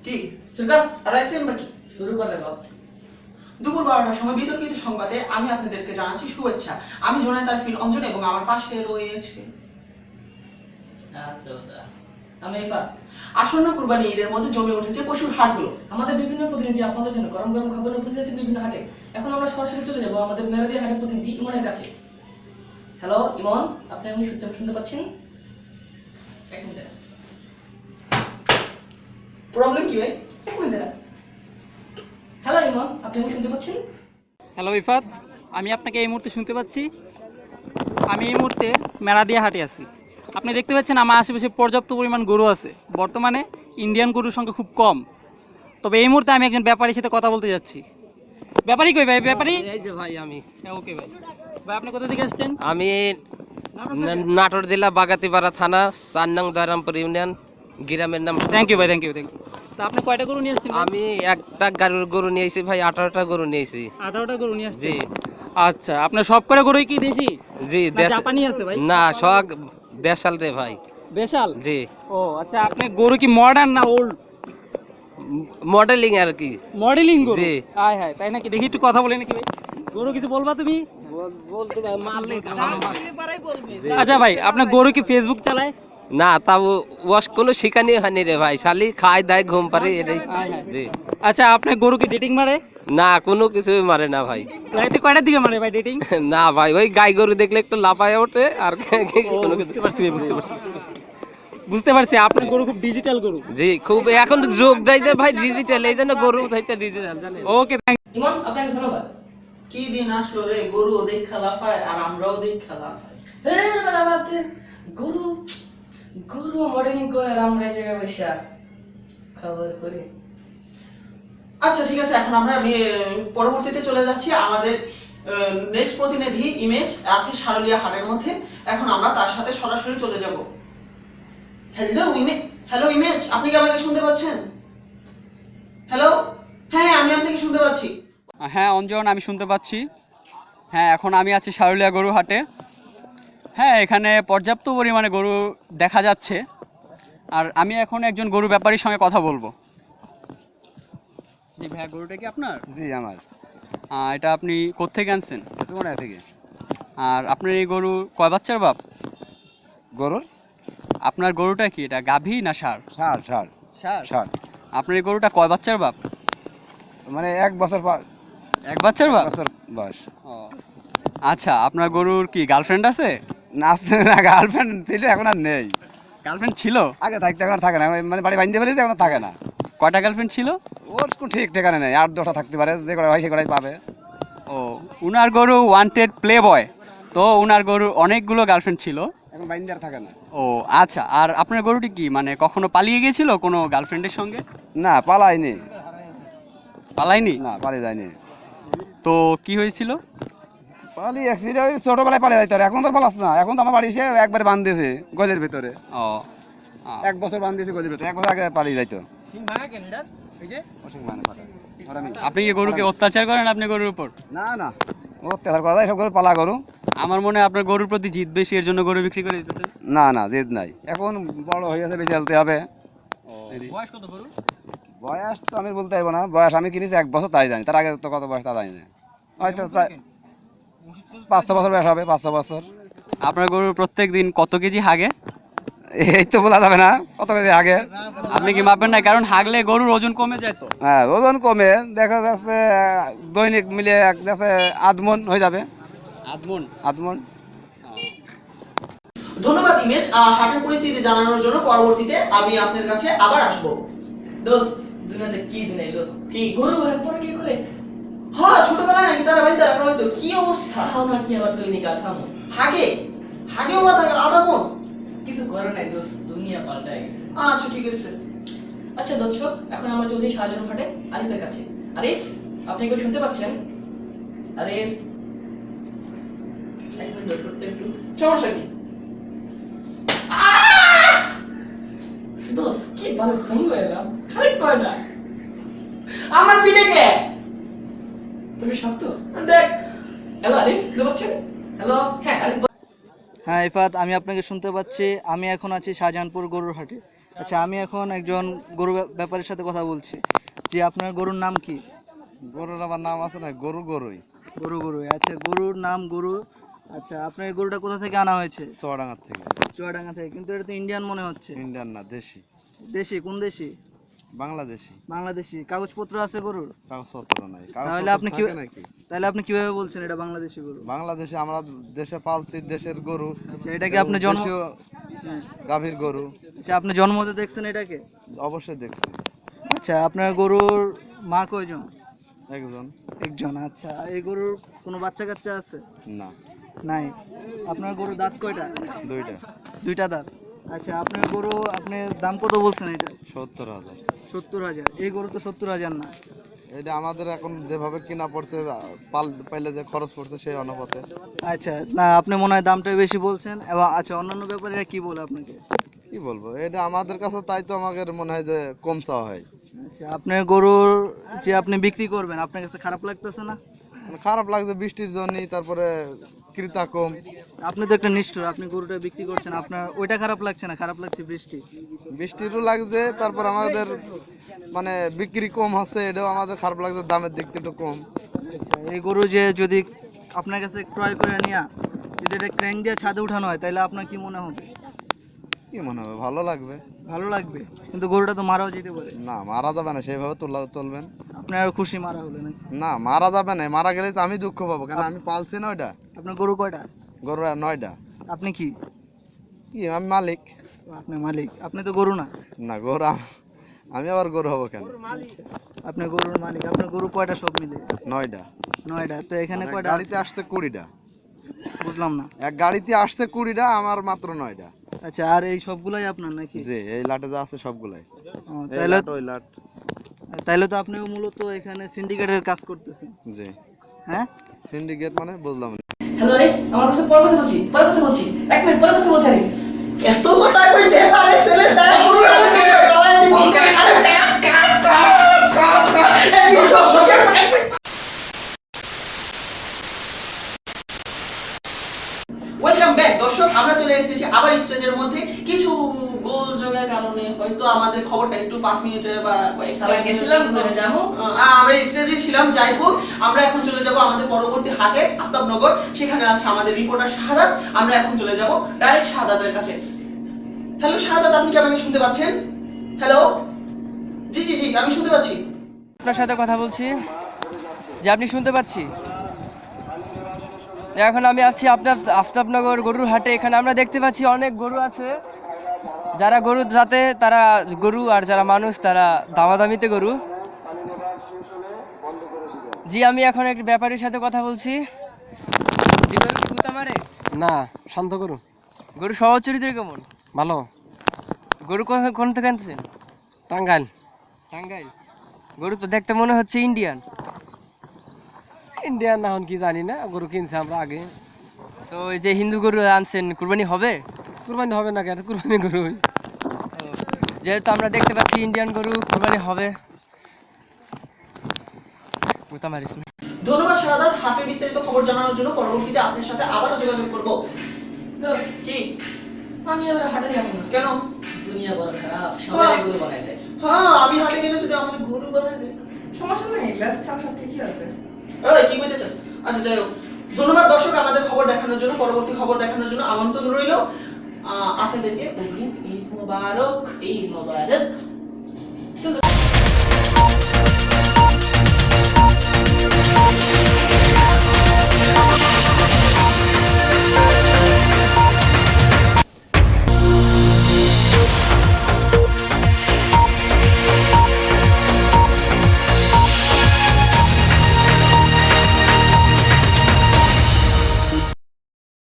কি শুরু কর, আর এক সেকেন্ড বাকি। শুরু করে বাপ। দুপুর 12টার সময় বিতর্কিত সংবাদে আমি আপনাদেরকে জানাচ্ছি শুভেচ্ছা। আমি জোনায়েদ ফিল অঞ্জন এবং আমার পাশে রয়েছে আমি ইফাত। আসন্ন কুরবানি ঈদের মধ্যে জমে উঠেছে পশুর হাটগুলো। আমাদের বিভিন্ন প্রতিনিধি আপনাদের জন্য গরম গরম খাবার নিয়ে উপস্থিত আছেন বিভিন্ন হাটে। এখন আমরা সরাসরি চলে যাব আমাদের মেরাদি হাটের প্রতিনিধি ইমনের কাছে। হ্যালো ইমন, আপনি আমাকে শুনতে পাচ্ছেন? এক মিনিট। প্রবলেম কি ভাই? এক মিনিট দাঁড়া। হ্যালো ইমন, আপনি আমাকে শুনতে পাচ্ছেন? হ্যালো ইফাত, আমি আপনাকে এই মুহূর্তে শুনতে পাচ্ছি। আমি এই মুহূর্তে মেরাদিয়া হাটে আছি। আপনি দেখতে পাচ্ছেন আমার আশেপাশে পর্যাপ্ত পরিমাণ গরু আছে। বর্তমানে ইন্ডিয়ান গরুর সংখ্যা খুব কম। তবে এই মুহূর্তে আমি একজন ব্যাপারীর সাথে কথা বলতে যাচ্ছি। ব্যাপারী কই ভাই? ব্যাপারী এই যে ভাই আমি। হ্যাঁ, ওকে ভাই। ভাই আপনি কোথা থেকে আসছেন? আমি নাটোর জেলা বাগাতিপাড়া থানা 4 নং দয়রামপুর ইউনিয়ন, গ্রামের নাম। থ্যাংক ইউ ভাই, থ্যাংক ইউ। তা আপনি কয়টা গরু নিয়ে আসছেন? আমি একটা গরু নিয়েছি ভাই, 18টা গরু নিয়েছি। 18টা গরু নিয়ে আসছেন? জি। আচ্ছা, আপনার সব কটা গরুই কি দেশি? জি, না জাপানি আছে ভাই? না, সব দেশাল রে ভাই। দেশাল? জি। ও আচ্ছা, আপনি গরু কি মডার্ন না ওল্ড? মডেলিং আর কি। মডেলিং গরু? জি। হায় হায়, তাই নাকি? দেখি একটু কথা বলে নাকি ভাই। গরু কিছু বলবা তুমি? বলতে মারলে আচ্ছা ভাই, আপনার গরু কি ফেসবুক চালায়? না, তাও ওয়াশ কোনো শিখানি হয়নি রে ভাই, শালি খায় দায় ঘুম পারে এটাই। হায় হায়। জি। আচ্ছা, আপনার গরু কি ডেটিং মারে? না, কোনো কিছু মারে না ভাই। রাতে কয়টার দিকে মারে ভাই ডেটিং? না ভাই, ওই গাই গরু দেখলে একটু লাফায় ওঠে আর কোনো কিছু। বুঝতে পারছি ভাই, বুঝতে পারছি আপনার গরু খুব ডিজিটাল গরু। জি, খুব এখন যোগ দেয় যে ভাই ডিজিটাল, এই জন্য গরু হয়েছে ডিজিটাল, জানেন। ওকে, থ্যাংক ইমন, আপনাকে ধন্যবাদ। কি দিন আসলো রে, গরু দেখা লাফায় আর আমরাও দেখা লাফাই। গরু গরু মডেলিং করে আমরা এই জায়গায় বসে খবর করি। আচ্ছা ঠিক আছে, এখন আমরা পরবর্তীতে চলে যাচ্ছি। আমাদের নেক্সট প্রতিনিধি ইমেজ আছে শারলিয়া হাটের মধ্যে। এখন আমরা তার সাথে সরাসরি চলে যাব। হ্যালো ইমেজ, আপনি কি আমাকে শুনতে পাচ্ছেন? হ্যালো, হ্যাঁ আমি আপনাকে শুনতে পাচ্ছি। হ্যাঁ অঞ্জন, আমি শুনতে পাচ্ছি। হ্যাঁ, এখন আমি আছি শারুলিয়া গরু হাটে। হ্যাঁ, এখানে পর্যাপ্ত পরিমাণে গরু দেখা যাচ্ছে। আর আমি এখন একজন গরু ব্যাপারীর সঙ্গে কথা বলবো। জি ভাইয়া, গরুটা কি আপনার? জি আমার। এটা আপনি কোত্থেকে আনছেন? তোমার থেকে আর আপনার এই গরু কয় বাচ্চার বাপ? গরুর আপনার গরুটা কি এটা গাভী না ষাঁড়? ষাঁড় ষাঁড় ষাঁড়। ষাঁড়। আপনার এই গরুটা কয় বাচ্চার বাপ? মানে 1 বছর এক বাচ্চার বাপ? বছর বয়স। ও আচ্ছা, আপনার গরুর কি গার্লফ্রেন্ড আছে? না, আছে না, গার্লফ্রেন্ড ছিল, এখন আর নেই। গার্লফ্রেন্ড ছিল? আগে থাকতে, এখন আর থাকে না। মানে বাড়ি বাঁধতে পেরেছে, এখন থাকে না। কয়টা গার্লফ্রেন্ড ছিল? ওর কোনো ঠিক ঠিকানা নেই, 8-10টা থাকতে পারে, যে করে হয় সে করে পাবে। ও, উনার গরু ওয়ান্টেড প্লে বয়, তো উনার গরু অনেকগুলো গার্লফ্রেন্ড ছিল। এখন বাঁধতে আর থাকে না। ও আচ্ছা, আর আপনার গরুটি কি মানে কখনো পালিয়ে গিয়েছিল কোনো গার্লফ্রেন্ডের সঙ্গে? না, পালাইনি। পালায়নি? না, পালিয়ে যায়নি। তো কি হয়েছিল? পালিয়ে অ্যাক্সিডেন্ট, ওই ছোটবেলায় পালিয়ে যাইতো। এখন তো পালাস না, এখন তো আমার বাড়ি এসে একবারে বাঁধতেছে গজের ভিতরে। ও 1 বছর বাঁধতেছে গজের ভিতরে, 1 বছর আগে পালিয়ে যাইতো। আপনি কি গরুকে অত্যাচার করেন আপনি গরুর উপর? না না, ও তেহার কথা, সব গরু পালা গরু। আমার মনে হয় আপনার গরুর প্রতি জিদ বেশি, এর জন্য গরু বিক্রি করে দিতেছেন। না না, জেদ নাই, এখন বড় হয়ে গেছে, বেশি চলতে হবে। বয়স কত গরু? বয়স তো আমি বলতে পারবো না, বয়স আমি কিনেছি 1 বছর, তাই জানি। তার আগে তো কত বয়স তা জানি না, হয়তো 5-6 বছর বয়স হবে, 5-6 বছর। আপনার গরু প্রত্যেক দিন কত কেজি হাগে? এই তো বলা যাবে না কত কেজি আগে। আপনি কি মাপবেন না? কারণ হাগলে গরুর ওজন কমে যায় তো। হ্যাঁ, ওজন কমে, দেখা যাচ্ছে দৈনিক মিলে যাচ্ছে আধমন হয়ে যাবে। আদমন? আধমন। ধন্যবাদ ইমেজ, হাটের পরিস্থিতি জানানোর জন্য। পরবর্তীতে আমি আপনার কাছে আবার আসবো। দোস্ত, দুনিয়াতে কি দিন এলো? কি গরু পরে কি করে? হ্যাঁ, ছোটবেলায় নাকি তারা বাইন্দা রাখা হইতো। কি অবস্থা! খাও না কি আবার তুই নিকা থামো। হাগেও বা থাকে আধা মন। কিছু করে নাই দোস্ত, দুনিয়া পাল্টায় গেছে। আচ্ছা ঠিক আছে। আচ্ছা দর্শক, এখন আমরা চলছি শাহজাহান হাটে আরিফের কাছে। আরিফ, আপনি কি শুনতে পাচ্ছেন? আরিফ, এক মিনিট ওয়েট করতে একটু। সমস্যা কি? দোস্ত, কি ভালো ঘুম হয়ে এলাম, খারাপ করে না। আমার পিঠে কে? তুমি শক্ত দেখ। হ্যালো আরিফ, শুনতে পাচ্ছেন? হ্যালো, হ্যাঁ আরিফ। হ্যাঁ ইফাত, আমি আপনাকে শুনতে পাচ্ছি। আমি এখন আছি শাহজাহানপুর গরুর হাটে। আচ্ছা, আমি এখন একজন গরু ব্যাপারীর সাথে কথা বলছি। যে আপনার গরুর নাম কি? গরুর আবার নাম আছে না, গরু গরুই। গরু গরু, আচ্ছা গরুর নাম গরু। আচ্ছা, আপনার এই গরুটা কোথা থেকে আনা হয়েছে? চুয়াডাঙ্গার থেকে। চুয়াডাঙ্গা থেকে, কিন্তু এটা তো ইন্ডিয়ান মনে হচ্ছে। ইন্ডিয়ান না, দেশি। দেশি? কোন দেশি? বাংলাদেশি। বাংলাদেশি। কাগজপত্র আছে গরুর? কাগজপত্র নাই। তাহলে আপনি কি নাকি? তাহলে আপনি কিভাবে বলছেন এটা বাংলাদেশি গরু? বাংলাদেশে আমরা দেশে পালছি, দেশের গরু। আচ্ছা, এটা কি আপনি জন্ম দেশীয় হ্যাঁ। গাভীর গরু। আচ্ছা, আপনি জন্মতে দেখছেন এটাকে? অবশ্যই দেখছি। আচ্ছা, আপনার গরুর মা কয়জন? একজন। একজন। আচ্ছা, এই গরুর কোনো বাচ্চা কাচ্চা আছে? না, নাই। আপনার গরুর দাঁত কয়টা? দুইটা। দুইটা দাঁত। আচ্ছা, আপনার গরু আপনি দাম কত বলছেন এটা? 70,000। 70,000। এই গরু তো 70,000 না। এটা আমাদের এখন যেভাবে কিনা পড়ছে, পাইলে যে খরচ পড়ছে সেই অনুপাতে। আচ্ছা, না আপনি মনে হয় দামটা বেশি বলছেন। এবং আচ্ছা, অন্যান্য ব্যাপারীরা কি বলে আপনাকে? কি বলবো, এটা আমাদের কাছে তাই তো আমাদের মনে হয় যে কম চাওয়া হয়। আচ্ছা, আপনার গরুর যে আপনি বিক্রি করবেন, আপনার কাছে খারাপ লাগতেছে না? মানে খারাপ লাগছে বৃষ্টির জন্যই, তারপরে ক্রেতা কম। আপনি তো একটা নিষ্ঠুর, আপনি গরুটা বিক্রি করছেন, আপনার ওইটা খারাপ লাগছে না, খারাপ লাগছে বৃষ্টি। বৃষ্টিরও লাগছে, তারপর আমাদের মানে বিক্রি কম হচ্ছে, এটাও আমাদের খারাপ লাগছে, দামের দিক থেকে একটু কম। আচ্ছা, এই গরু যে যদি আপনার কাছে ক্রয় করে নিয়ে যদি এটা ক্র্যাঙ্ক দিয়ে ছাদে উঠানো হয়, তাহলে আপনার কি মনে হবে? কি মনে হবে, ভালো লাগবে। ভালো লাগবে, কিন্তু গরুটা তো মারাও যেতে পারে। না, মারা যাবে না, সেইভাবে তুলবেন। আপনার খুশি মারা হলে নাকি? না, মারা যাবে না, মারা গেলে তো আমি দুঃখ পাবো, কারণ আমি পালছি না ওইটা। আপনার গরু কয়টা? গরু 9টা। আপনি কি? কি আমি মালিক? আপনি মালিক? আপনি তো গরু না। না, গরু আমি আবার গরু হবো কেন? আপনি গরুর মালিক। আপনার গরু কয়টা সব মিলে? 9টা। 9টা। তো এখানে এক কয়টা? গাড়িতে আসছে 20টা। বুঝলাম না। এক গাড়িতে আসছে 20টা, আমার মাত্র 9টা। আচ্ছা, আর এই সবগুলাই আপনার নাকি? জি, এই লাটে যা আছে সবগুলাই। ও, এই তাইলে লাট, ওই লাট। তাইলে তো আপনি মূলত এখানে সিন্ডিকেটের কাজ করতেছেন। জি। হ্যাঁ? সিন্ডিকেট মানে বুঝলাম না। হ্যালো রে, আমার কাছে পরে কথা বলছি, পরে কথা বলছি, 1 মিনিট পরে কথা বলছি। আরে এত কথা কইতে পারে ছেলেটা, গরু রাতে দেখবে গলায় দিব। আরে কাট কাট কাট কাট কাট। এই সবসময় ওয়েলকাম ব্যাক দর্শক, আমরা চলে এসেছি আবার স্টেজের মধ্যে। কিছু গোলযোগের কারণে হয়তো আমাদের খবরটা একটু 5 মিনিটের বা কয়েক সালা গেছিলাম ঘরে যাবো। আমরা স্টেজে ছিলাম। যাই হোক, আমরা এখন চলে যাব আমাদের পরবর্তী হাটে, আফতাবনগর। সেখানে আছে আমাদের রিপোর্টার শাহাদাত। আমরা এখন চলে যাব ডাইরেক্ট শাহাদাতের কাছে। হ্যালো শাহাদাত, আপনি কি আমাকে শুনতে পাচ্ছেন? হ্যালো। জি জি জি, আমি শুনতে পাচ্ছি। আপনার সাথে কথা বলছি, যে আপনি শুনতে পাচ্ছি। এখন আমি আছি আপনার আফতাবনগর গরুর হাটে। এখানে আমরা দেখতে পাচ্ছি অনেক গরু আছে। যারা গরু যাতে তারা গরু, আর যারা মানুষ তারা দামাদামিতে গরু। জি, আমি এখন একটি ব্যাপারীর সাথে কথা বলছি। মারে না, শান্ত গরু। গরু স্বভাব চরিত্র কেমন? ভালো। গরু কোন থেকে আনতেছেন? টাঙ্গাইল। টাঙ্গাইল। গরু তো দেখতে মনে হচ্ছে ইন্ডিয়ান। ইন্ডিয়ান না হন কি জানি না, গরু কিনছে আমরা আগে। তো এই যে হিন্দু গরু আনছেন, কুরবানি হবে? কুরবানি হবে না কেন? কুরবানি গরু। যেহেতু আমরা দেখতে পাচ্ছি ইন্ডিয়ান গরু, কুরবানি হবে। গুতা মারিস না। ধন্যবাদ শাহাদাত, হাটের বিস্তারিত খবর জানানোর জন্য। পরবর্তীতে আপনার সাথে আবারও যোগাযোগ করব। দোস্ত, কি? আমি এবার হাটে যাবো না। কেন? দুনিয়া বড় খারাপ, সবাই গরু বানাই দেয়। হ্যাঁ, আমি হাটে গেলে যদি আমার গরু বানায় দেয়। সমস্যা নেই, গ্লাস সব ঠিকই আছে। এই কি কইতেছস? আচ্ছা যাই হোক, ধন্যবাদ দর্শক আমাদের খবর দেখানোর জন্য। পরবর্তী খবর দেখানোর জন্য আমন্ত্রণ রইল আপনাদেরকে। অগ্রিম ঈদ মোবারক। ঈদ মোবারক।